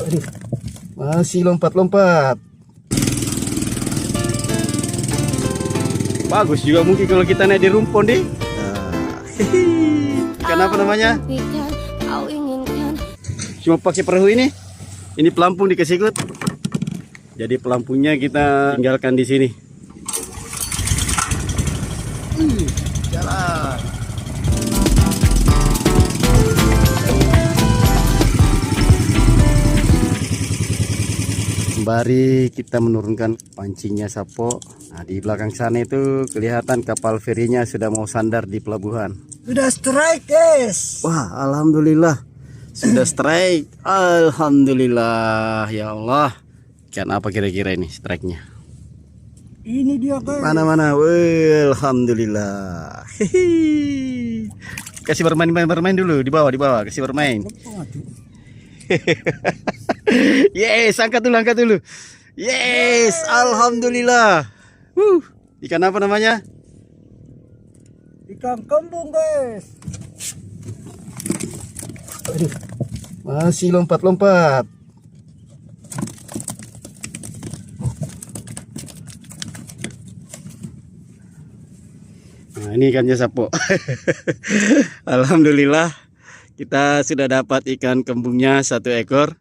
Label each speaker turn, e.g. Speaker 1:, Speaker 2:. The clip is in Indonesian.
Speaker 1: Aduh, masih lompat-lompat. Bagus juga mungkin kalau kita naik di rumpon deh. Kenapa namanya? Cuma pakai perahu ini. Ini pelampung dikasih ikut. Jadi pelampungnya kita tinggalkan di sini. Jalan. Sembari kita menurunkan pancingnya Sapo. Nah, di belakang sana itu kelihatan kapal ferinya sudah mau sandar di pelabuhan.
Speaker 2: Sudah strike, guys.
Speaker 1: Wah, alhamdulillah. Sudah strike. Alhamdulillah, ya Allah. Ikan apa kira-kira ini strike-nya?
Speaker 2: Ini dia, guys.
Speaker 1: Mana-mana. Wih, alhamdulillah. Hihi. Kasih bermain dulu di bawah, kasih bermain. Yes, angkat dulu. Yes, alhamdulillah. Ikan apa namanya?
Speaker 2: Ikan kembung, guys.
Speaker 1: Aduh, masih lompat-lompat. Nah, ini ikannya Sapo. Alhamdulillah kita sudah dapat ikan kembungnya 1 ekor.